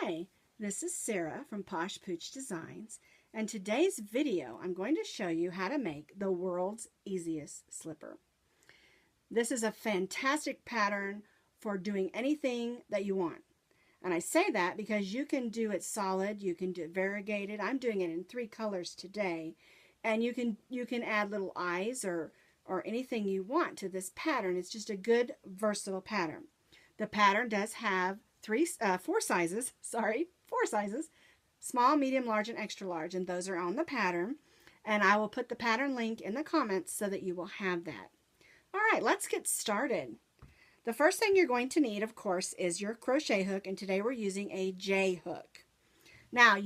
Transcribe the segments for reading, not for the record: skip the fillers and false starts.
Hi, this is Sarah from Posh Pooch Designs, and today's video I'm going to show you how to make the world's easiest slipper. This is a fantastic pattern for doing anything that you want. And I say that because you can do it solid, you can do it variegated. I'm doing it in 3 colors today, and you can add little eyes or anything you want to this pattern. It's just a good versatile pattern. The pattern does have 4 sizes, small, medium, large, and extra large, and those are on the pattern. And I will put the pattern link in the comments so that you will have that. All right, let's get started. The first thing you're going to need, of course, is your crochet hook, and today we're using a J hook. Now,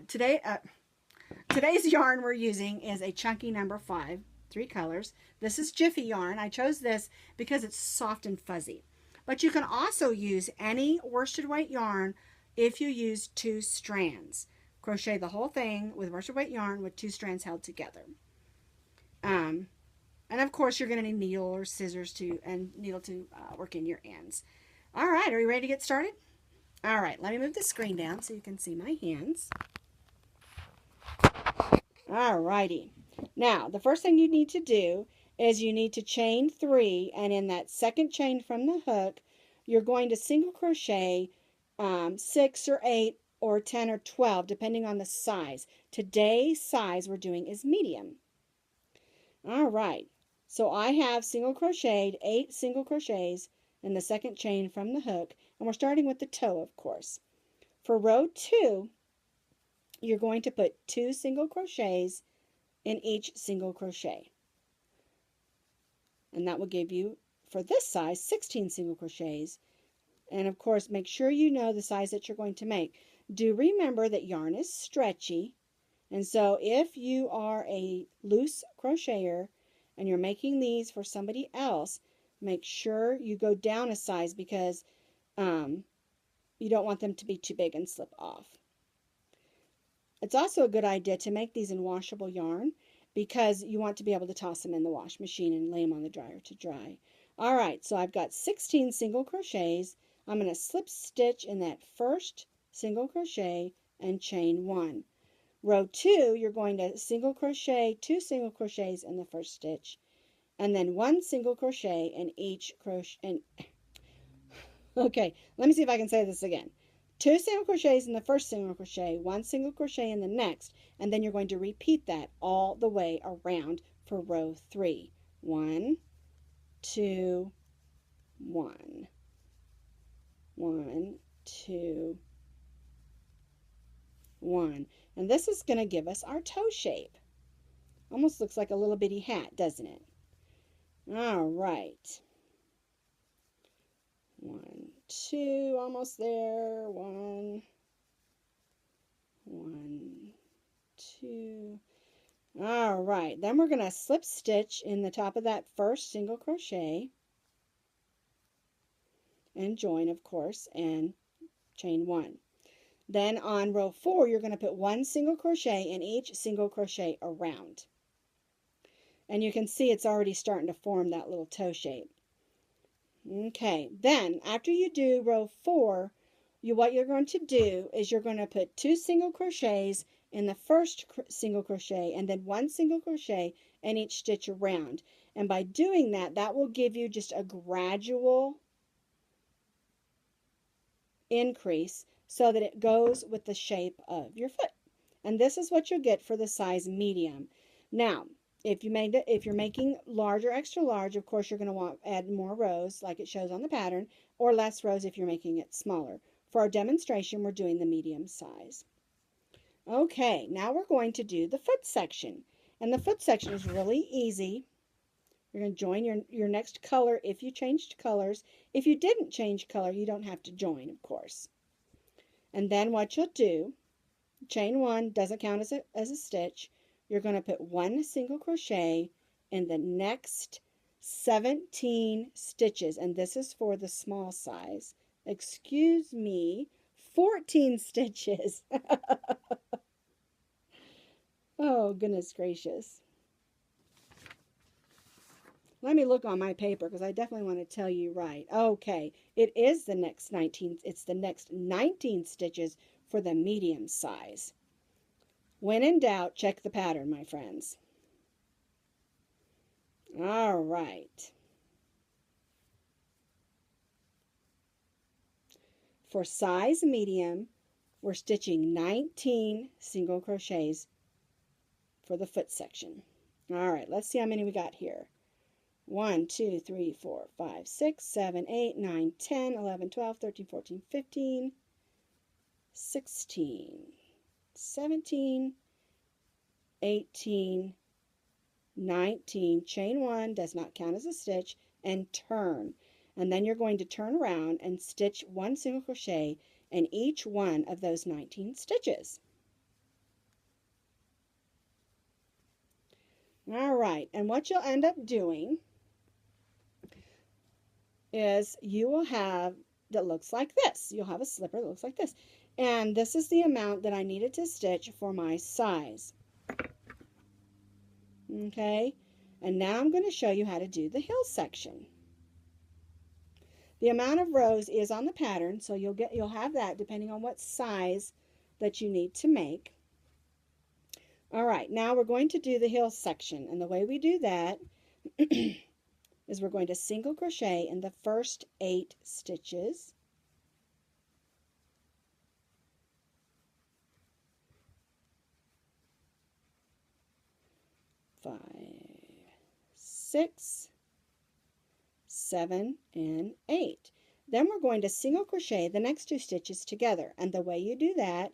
today's yarn we're using is a chunky number 5, 3 colors. This is Jiffy yarn. I chose this because it's soft and fuzzy. But you can also use any worsted weight yarn if you use 2 strands. Crochet the whole thing with worsted weight yarn with 2 strands held together. And of course you're going to need needle or scissors to work in your ends. All right, are you ready to get started? All right, let me move the screen down so you can see my hands. All righty. Now, the first thing you need to do is you need to chain 3, and in that second chain from the hook, you're going to single crochet 6 or 8 or 10 or 12, depending on the size. Today's size we're doing is medium. All right, so I have single crocheted 8 single crochets in the second chain from the hook, and we're starting with the toe, of course. For row 2, you're going to put 2 single crochets in each single crochet. And that will give you, for this size, 16 single crochets. And of course, make sure you know the size that you're going to make. Do remember that yarn is stretchy. And so if you are a loose crocheter and you're making these for somebody else, make sure you go down a size because you don't want them to be too big and slip off. It's also a good idea to make these in washable yarn because you want to be able to toss them in the wash machine and lay them on the dryer to dry. All right, so I've got 16 single crochets. I'm going to slip stitch in that first single crochet and chain 1. Row 2, you're going to single crochet 2 single crochets in the first stitch, and then 1 single crochet in each crochet. Okay, let me see if I can say this again. 2 single crochets in the first single crochet, 1 single crochet in the next, and then you're going to repeat that all the way around for row 3. 1, 2, 1. 1, 2, 1. And this is going to give us our toe shape. Almost looks like a little bitty hat, doesn't it? All right. 1, 2, almost there. 1, 2. All right, then we're going to slip stitch in the top of that first single crochet and join, of course, and chain 1. Then on row 4, you're going to put 1 single crochet in each single crochet around. And you can see it's already starting to form that little toe shape. Okay, then after you do row 4, what you're going to do is you're going to put 2 single crochets in the first single crochet and then 1 single crochet in each stitch around. And by doing that, that will give you just a gradual increase so that it goes with the shape of your foot. And this is what you'll get for the size medium. Now, if you're making large or extra large, of course you're going to want to add more rows like it shows on the pattern, or less rows if you're making it smaller. For our demonstration, we're doing the medium size. Okay, now we're going to do the foot section. And the foot section is really easy. You're going to join your next color if you changed colors. If you didn't change color, you don't have to join, of course. And then what you'll do, chain 1 doesn't count as a stitch. You're going to put 1 single crochet in the next 17 stitches, and this is for the small size. Excuse me, 14 stitches. Oh, goodness gracious. Let me look on my paper because I definitely want to tell you right. Okay, it is the next 19, it's the next 19 stitches for the medium size. When in doubt, check the pattern, my friends. All right. For size medium, we're stitching 19 single crochets for the foot section. All right, let's see how many we got here. 1, 2, 3, 4, 5, 6, 7, 8, 9, 10, 11, 12, 13, 14, 15, 16, 17, 18, 19. Chain 1 does not count as a stitch, and turn. And then you're going to turn around and stitch 1 single crochet in each one of those 19 stitches. All right, and what you'll end up doing is you will have that looks like this. You'll have a slipper that looks like this. And this is the amount that I needed to stitch for my size. Okay, and now I'm going to show you how to do the heel section. The amount of rows is on the pattern, so you'll have that depending on what size that you need to make. All right, now we're going to do the heel section, and the way we do that is we're going to single crochet in the first 8 stitches. Five, 6, 7, and 8. Then we're going to single crochet the next 2 stitches together, and the way you do that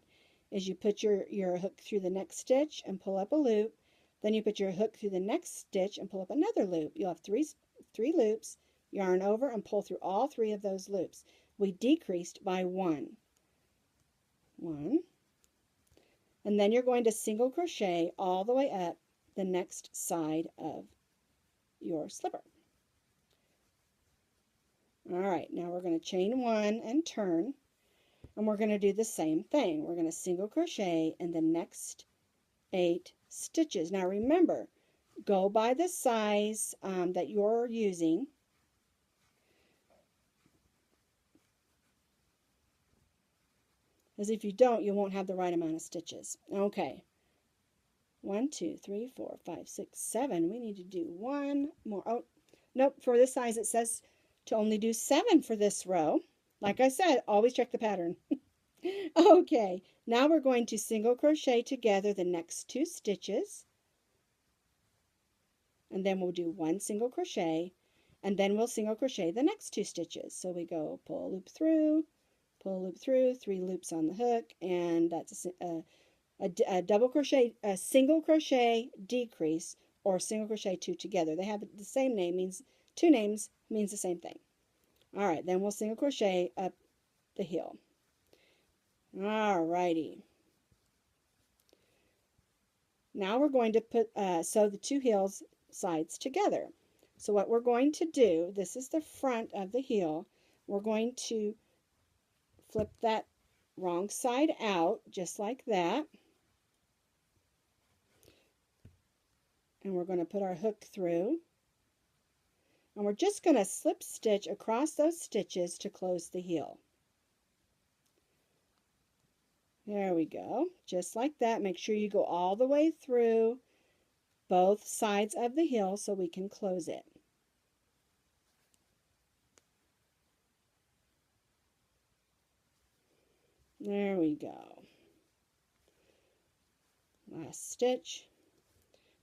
is you put your hook through the next stitch and pull up a loop. Then you put your hook through the next stitch and pull up another loop. You'll have three loops, yarn over and pull through all 3 of those loops. We decreased by 1. 1. And then you're going to single crochet all the way up the next side of your slipper. All right, now we're going to chain 1 and turn, and we're going to do the same thing. We're going to single crochet in the next 8 stitches. Now remember, go by the size that you're using. As if you don't, you won't have the right amount of stitches. Okay. 1, 2, 3, 4, 5, 6, 7. We need to do 1 more. Oh, nope. For this size, it says to only do 7 for this row. Like I said, always check the pattern. Okay. Now we're going to single crochet together the next 2 stitches. And then we'll do 1 single crochet. And then we'll single crochet the next 2 stitches. So we go pull a loop through, pull a loop through, 3 loops on the hook, and that's a double crochet, a single crochet decrease, or single crochet 2 together. They have the same name, means 2 names means the same thing. All right, then we'll single crochet up the heel. All righty. Now we're going to put sew the 2 heels sides together. So what we're going to do, this is the front of the heel. We're going to flip that wrong side out just like that. And we're going to put our hook through. And we're just going to slip stitch across those stitches to close the heel. There we go. Just like that. Make sure you go all the way through both sides of the heel so we can close it. There we go. Last stitch.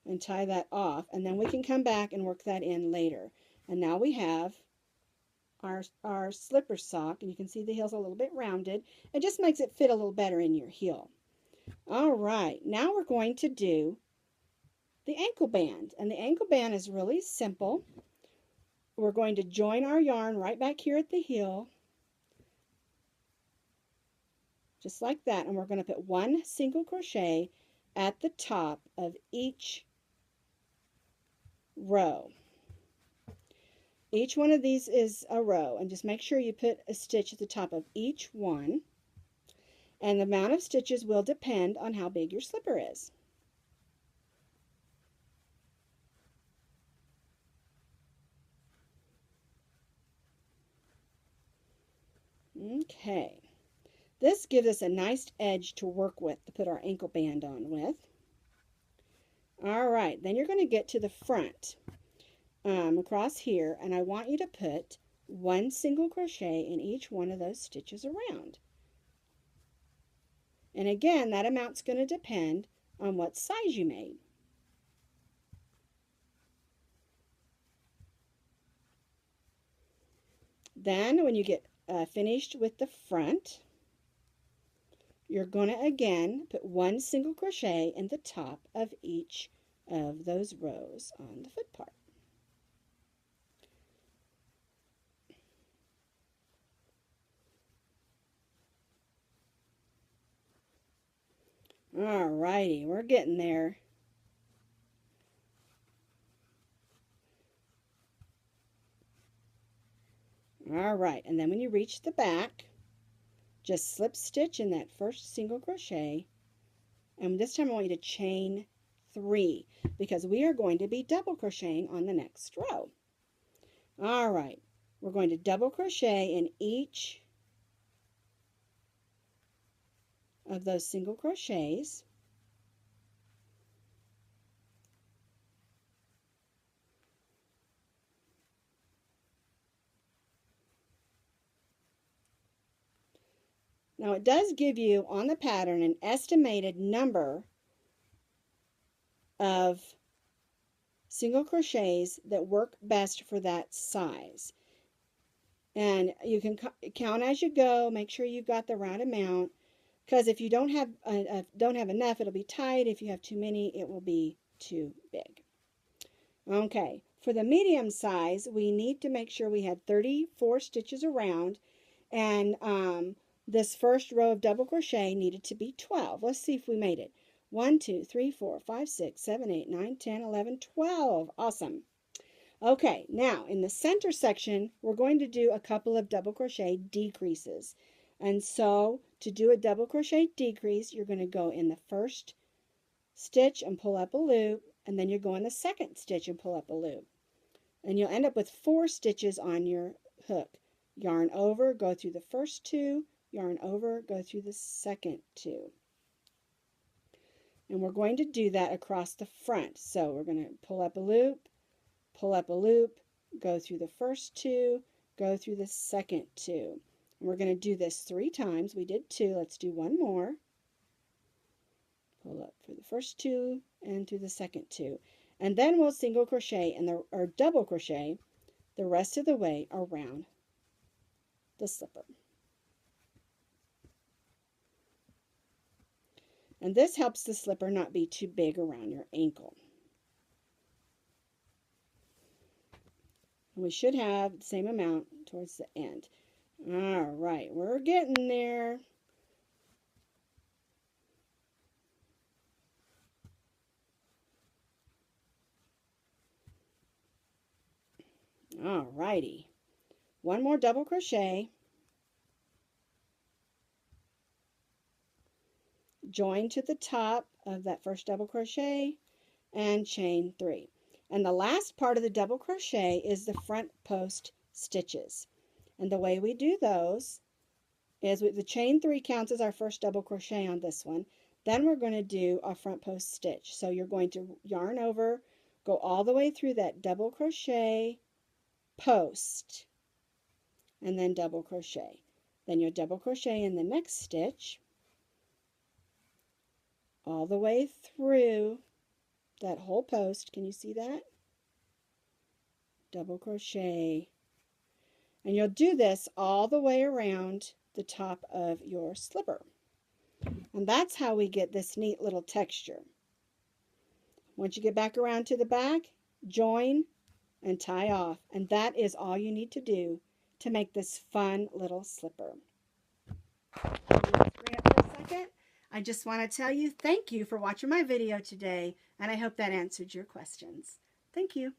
And tie that off, and then we can come back and work that in later. And now we have our slipper sock, and you can see the heel's a little bit rounded. It just makes it fit a little better in your heel. All right, now we're going to do the ankle band, and the ankle band is really simple. We're going to join our yarn right back here at the heel, just like that, and we're going to put 1 single crochet at the top of each row. Each one of these is a row, and just make sure you put a stitch at the top of each one, and the amount of stitches will depend on how big your slipper is. Okay. This gives us a nice edge to work with, to put our ankle band on with. All right, then you're going to get to the front across here, and I want you to put 1 single crochet in each one of those stitches around. And again, that amount's going to depend on what size you made. Then when you get finished with the front, you're going to again put 1 single crochet in the top of each of those rows on the foot part. Alrighty, we're getting there. Alright, and then when you reach the back, just slip stitch in that first single crochet, and this time I want you to chain 3 because we are going to be double crocheting on the next row. Alright, we're going to double crochet in each of those single crochets. Now it does give you on the pattern an estimated number of single crochets that work best for that size. And you can count as you go, make sure you've got the right amount, because if you don't have enough, it'll be tight. If you have too many, it will be too big. Okay, for the medium size, we need to make sure we had 34 stitches around, and this first row of double crochet needed to be 12. Let's see if we made it. 1, 2, 3, 4, 5, 6, 7, 8, 9, 10, 11, 12. Awesome. Okay, now in the center section, we're going to do a couple of double crochet decreases. And so to do a double crochet decrease, you're going to go in the first stitch and pull up a loop, and then you go in the second stitch and pull up a loop. And you'll end up with 4 stitches on your hook. Yarn over, go through the first 2, yarn over, go through the second 2. And we're going to do that across the front. So we're going to pull up a loop, go through the first 2, go through the second 2. And we're going to do this 3 times. We did 2. Let's do one more. Pull up for the first 2 and through the second 2. And then we'll single crochet or double crochet the rest of the way around the slipper. And this helps the slipper not be too big around your ankle. We should have the same amount towards the end. All right, we're getting there. All righty. One more double crochet. Join to the top of that first double crochet and chain 3. And the last part of the double crochet is the front post stitches. And the way we do those is the chain 3 counts as our first double crochet on this one. Then we're going to do a front post stitch. So you're going to yarn over, go all the way through that double crochet post, and then double crochet. Then you'll double crochet in the next stitch all the way through that whole post. Can you see that? Double crochet. And you'll do this all the way around the top of your slipper. And that's how we get this neat little texture. Once you get back around to the back, join and tie off. And that is all you need to do to make this fun little slipper. Let's bring up for a second. I just want to tell you thank you for watching my video today, and I hope that answered your questions. Thank you.